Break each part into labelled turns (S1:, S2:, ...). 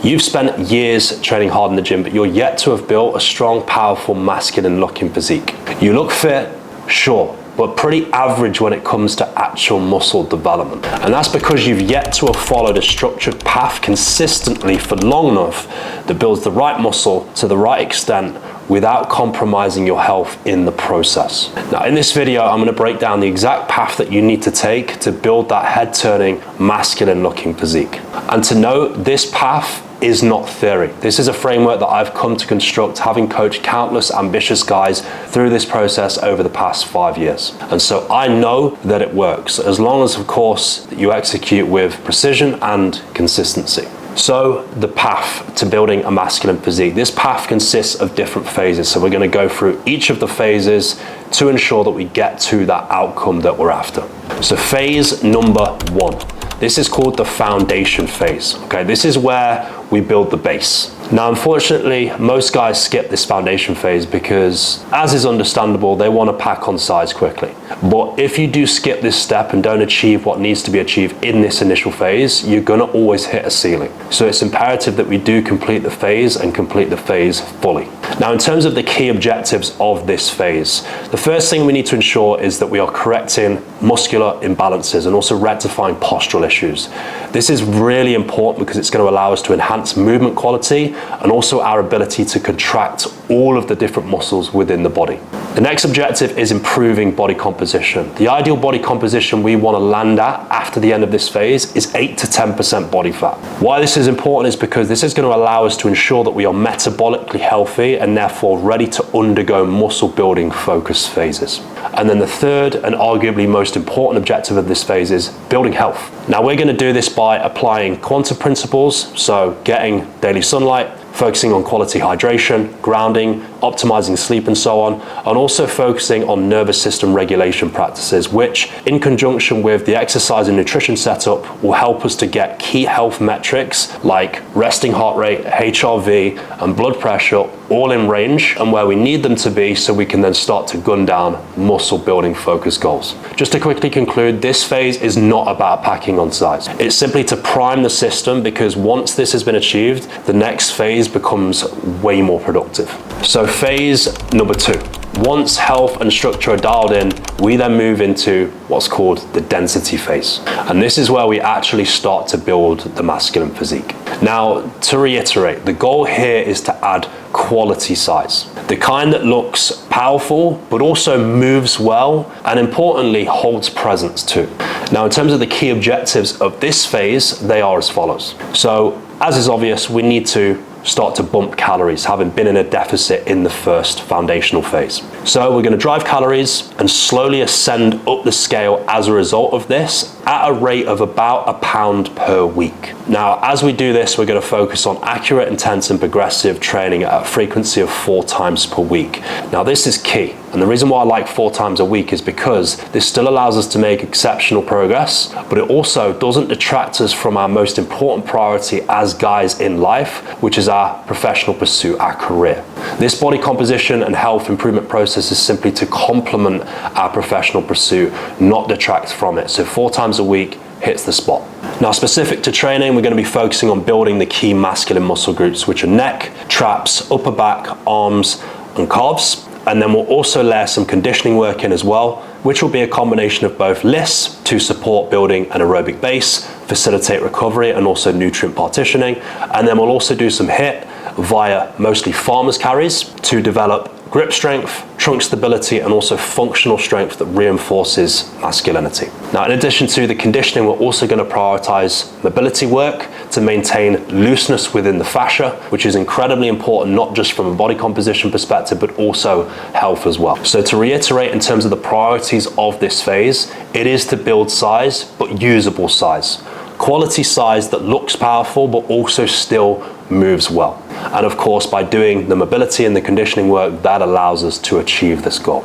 S1: You've spent years training hard in the gym, but you're yet to have built a strong, powerful, masculine looking physique. You look fit, sure, but pretty average when it comes to actual muscle development. And that's because you've yet to have followed a structured path consistently for long enough that builds the right muscle to the right extent without compromising your health in the process. Now, in this video, I'm gonna break down the exact path that you need to take to build that head-turning, masculine-looking physique. And to note, this path is not theory. This is a framework that I've come to construct, having coached countless ambitious guys through this process over the past 5 years. And so I know that it works, as long as, of course, that you execute with precision and consistency. So the path to building a masculine physique, this path consists of different phases. So we're gonna go through each of the phases to ensure that we get to that outcome that we're after. So phase number 1. This is called the foundation phase, okay? This is where we build the base. Now, unfortunately, most guys skip this foundation phase because, as is understandable, they want to pack on size quickly. But if you do skip this step and don't achieve what needs to be achieved in this initial phase, you're gonna always hit a ceiling. So it's imperative that we do complete the phase and complete the phase fully. Now, in terms of the key objectives of this phase, the first thing we need to ensure is that we are correcting muscular imbalances and also rectifying postural issues. This is really important because it's going to allow us to enhance movement quality and also our ability to contract all of the different muscles within the body. The next objective is improving body composition. The ideal body composition we want to land at after the end of this phase is 8 to 10% body fat. Why this is important is because this is going to allow us to ensure that we are metabolically healthy and therefore ready to undergo muscle building focus phases. And then the third and arguably most important objective of this phase is building health. Now, we're going to do this by applying quantum principles, so getting daily sunlight, focusing on quality hydration, grounding, optimizing sleep and so on, and also focusing on nervous system regulation practices, which in conjunction with the exercise and nutrition setup will help us to get key health metrics like resting heart rate, HRV, and blood pressure all in range and where we need them to be so we can then start to gun down muscle building focus goals. Just to quickly conclude, this phase is not about packing on size. It's simply to prime the system, because once this has been achieved, the next phase becomes way more productive. So phase number 2. Once health and structure are dialed in, we then move into what's called the density phase. And this is where we actually start to build the masculine physique. Now, to reiterate, the goal here is to add quality size. The kind that looks powerful, but also moves well, and importantly, holds presence too. Now, in terms of the key objectives of this phase, they are as follows. So, as is obvious, we need to start to bump calories, having been in a deficit in the first foundational phase. So we're going to drive calories and slowly ascend up the scale as a result of this at a rate of about a pound per week. Now, as we do this, we're going to focus on accurate, intense, and progressive training at a frequency of 4 times per week. Now, this is key. And the reason why I like 4 times a week is because this still allows us to make exceptional progress, but it also doesn't detract us from our most important priority as guys in life, which is our professional pursuit, our career. This body composition and health improvement process is simply to complement our professional pursuit, not detract from it. So 4 times a week hits the spot. Now, specific to training, we're going to be focusing on building the key masculine muscle groups, which are neck, traps, upper back, arms, and calves. And then we'll also layer some conditioning work in as well, which will be a combination of both lifts to support building an aerobic base, facilitate recovery, and also nutrient partitioning. And then we'll also do some HIIT via mostly farmers carries to develop grip strength, trunk stability, and also functional strength that reinforces masculinity. Now, in addition to the conditioning, we're also going to prioritize mobility work to maintain looseness within the fascia, which is incredibly important, not just from a body composition perspective, but also health as well. So to reiterate, in terms of the priorities of this phase, it is to build size, but usable size. Quality size that looks powerful, but also still moves well. And of course, by doing the mobility and the conditioning work, that allows us to achieve this goal.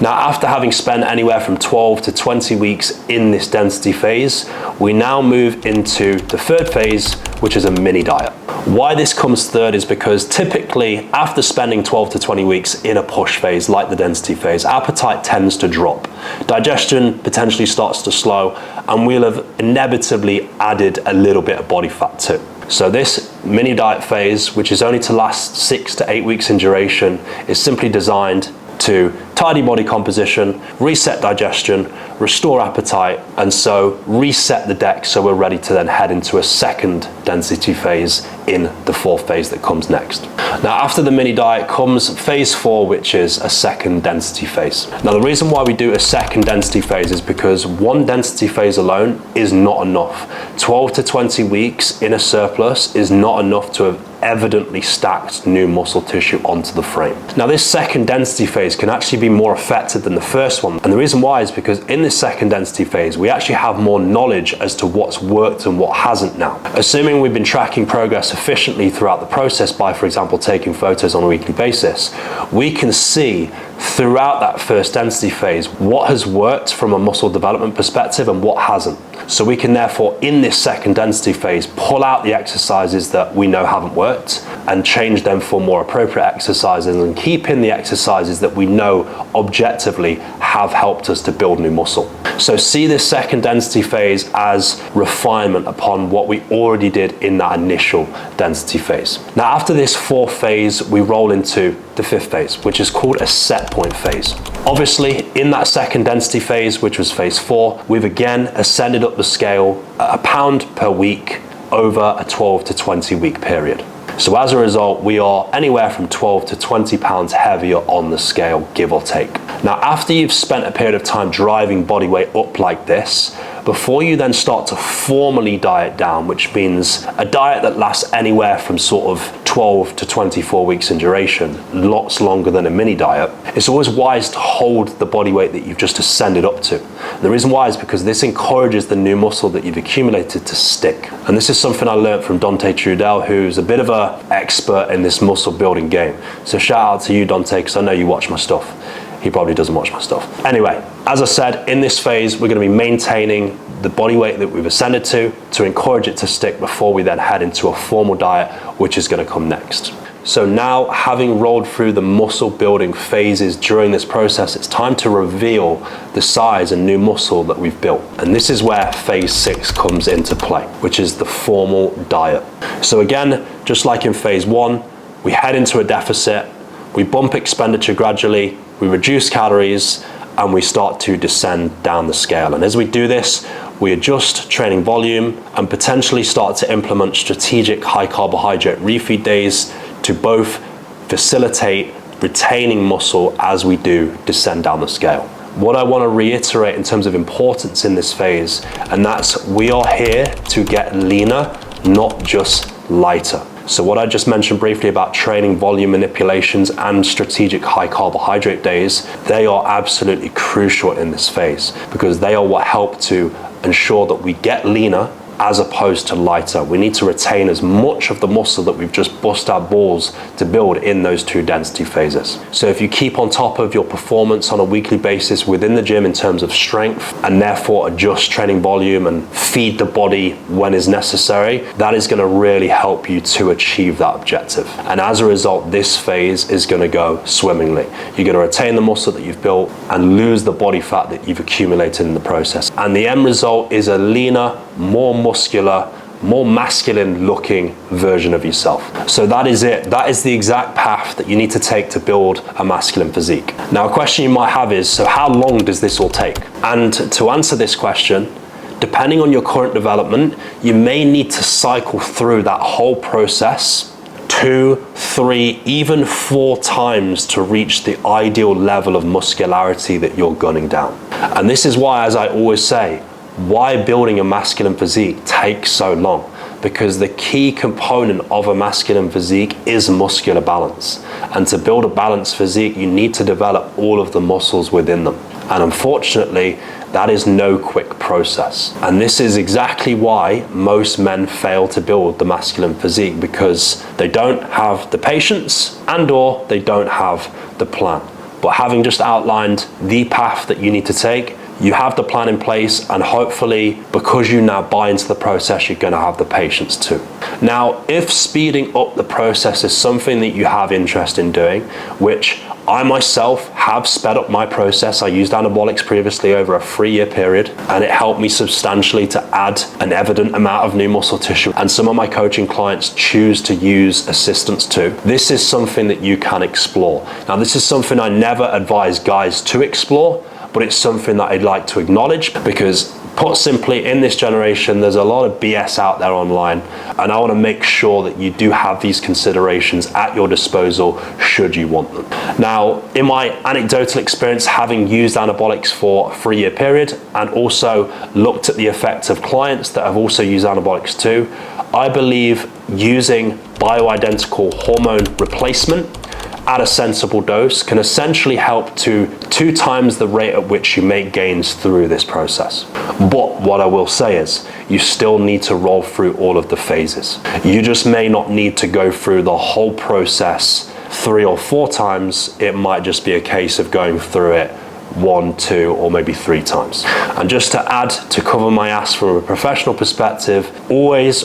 S1: Now, after having spent anywhere from 12 to 20 weeks in this density phase, we now move into the third phase, which is a mini diet. Why this comes third is because typically after spending 12 to 20 weeks in a push phase like the density phase, appetite tends to drop. Digestion potentially starts to slow, and we'll have inevitably added a little bit of body fat too. So this mini diet phase, which is only to last 6 to 8 weeks in duration, is simply designed to tidy body composition, reset digestion, restore appetite, and so reset the deck so we're ready to then head into a second density phase in the fourth phase that comes next. Now, after the mini diet comes phase 4, which is a second density phase. Now, the reason why we do a second density phase is because one density phase alone is not enough. 12 to 20 weeks in a surplus is not enough to have evidently stacked new muscle tissue onto the frame. Now, this second density phase can actually be more effective than the first one. And the reason why is because in this second density phase, we actually have more knowledge as to what's worked and what hasn't now. Assuming we've been tracking progress efficiently throughout the process by, for example, taking photos on a weekly basis, we can see throughout that first density phase what has worked from a muscle development perspective and what hasn't. So we can therefore, in this second density phase, pull out the exercises that we know haven't worked and change them for more appropriate exercises, and keep in the exercises that we know objectively have helped us to build new muscle. So see this second density phase as refinement upon what we already did in that initial density phase. Now, after this fourth phase, we roll into the fifth phase, which is called a set point phase. Obviously, in that second density phase, which was phase 4, we've again ascended up the scale a pound per week over a 12 to 20 week period. So as a result, we are anywhere from 12 to 20 pounds heavier on the scale, give or take. Now, after you've spent a period of time driving body weight up like this, before you then start to formally diet down, which means a diet that lasts anywhere from sort of 12 to 24 weeks in duration, lots longer than a mini diet, it's always wise to hold the body weight that you've just ascended up to. And the reason why is because this encourages the new muscle that you've accumulated to stick. And this is something I learned from Dante Trudel, who's a bit of an expert in this muscle building game. So shout out to you, Dante, because I know you watch my stuff. He probably doesn't watch my stuff. Anyway, as I said, in this phase, we're going to be maintaining the body weight that we've ascended to encourage it to stick before we then head into a formal diet, which is going to come next. So now, having rolled through the muscle building phases during this process, it's time to reveal the size and new muscle that we've built. And this is where phase 6 comes into play, which is the formal diet. So again, just like in phase 1, we head into a deficit, we bump expenditure gradually, we reduce calories, and we start to descend down the scale. And as we do this, we adjust training volume and potentially start to implement strategic high carbohydrate refeed days to both facilitate retaining muscle as we do descend down the scale. What I want to reiterate in terms of importance in this phase, and that's we are here to get leaner, not just lighter. So what I just mentioned briefly about training volume manipulations and strategic high carbohydrate days, they are absolutely crucial in this phase because they are what help to ensure that we get leaner as opposed to lighter. We need to retain as much of the muscle that we've just bust our balls to build in those two density phases. So if you keep on top of your performance on a weekly basis within the gym in terms of strength, and therefore adjust training volume and feed the body when is necessary, that is going to really help you to achieve that objective. And as a result, this phase is going to go swimmingly. You're going to retain the muscle that you've built and lose the body fat that you've accumulated in the process. And the end result is a leaner, more muscular, more masculine looking version of yourself. So that is it. That is the exact path that you need to take to build a masculine physique. Now, a question you might have is, so how long does this all take? And to answer this question, depending on your current development, you may need to cycle through that whole process 2, 3, even 4 times to reach the ideal level of muscularity that you're gunning down. And this is why, as I always say, why building a masculine physique takes so long, because the key component of a masculine physique is muscular balance. And to build a balanced physique, you need to develop all of the muscles within them. And unfortunately, that is no quick process. And this is exactly why most men fail to build the masculine physique, because they don't have the patience and/or they don't have the plan. But having just outlined the path that you need to take, you have the plan in place, and hopefully, because you now buy into the process, you're going to have the patience too. Now, if speeding up the process is something that you have interest in doing, which I myself have sped up my process. I used Anabolics previously over a 3-year period, and it helped me substantially to add an evident amount of new muscle tissue, and some of my coaching clients choose to use assistance too. This is something that you can explore. Now, this is something I never advise guys to explore, but it's something that I'd like to acknowledge, because put simply, in this generation, there's a lot of BS out there online, and I want to make sure that you do have these considerations at your disposal should you want them. Now, in my anecdotal experience, having used Anabolics for a 3-year period and also looked at the effects of clients that have also used Anabolics too, I believe using bioidentical hormone replacement at a sensible dose can essentially help to 2 times the rate at which you make gains through this process. But what I will say is, you still need to roll through all of the phases. You just may not need to go through the whole process 3 or 4 times. It might just be a case of going through it 1, 2, or maybe 3 times. And just to add, to cover my ass from a professional perspective, always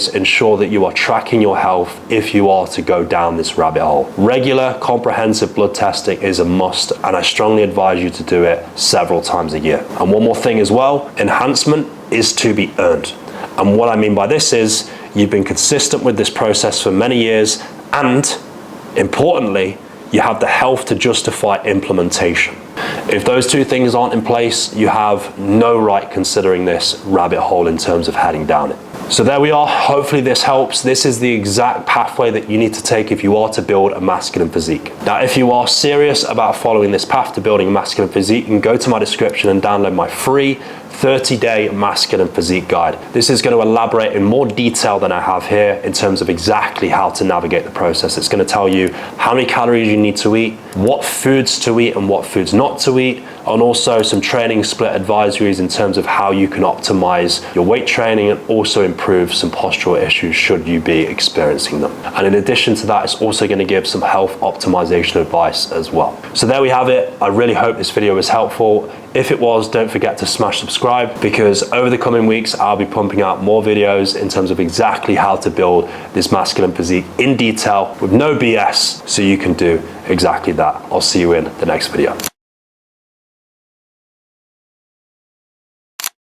S1: ensure that you are tracking your health if you are to go down this rabbit hole. Regular comprehensive blood testing is a must, and I strongly advise you to do it several times a year. And one more thing as well, enhancement is to be earned. And what I mean by this is, you've been consistent with this process for many years, and importantly, you have the health to justify implementation. If those 2 things aren't in place, you have no right considering this rabbit hole in terms of heading down it. So there we are. Hopefully this helps. This is the exact pathway that you need to take if you are to build a masculine physique. Now, if you are serious about following this path to building a masculine physique, you can go to my description and download my free 30-day masculine physique guide. This is going to elaborate in more detail than I have here in terms of exactly how to navigate the process. It's going to tell you how many calories you need to eat, what foods to eat and what foods not to eat, and also some training split advisories in terms of how you can optimize your weight training and also improve some postural issues should you be experiencing them. And in addition to that, it's also going to give some health optimization advice as well. So there we have it. I really hope this video was helpful. If it was, don't forget to smash subscribe, because over the coming weeks, I'll be pumping out more videos in terms of exactly how to build this masculine physique in detail with no BS, so you can do exactly that. I'll see you in the next video.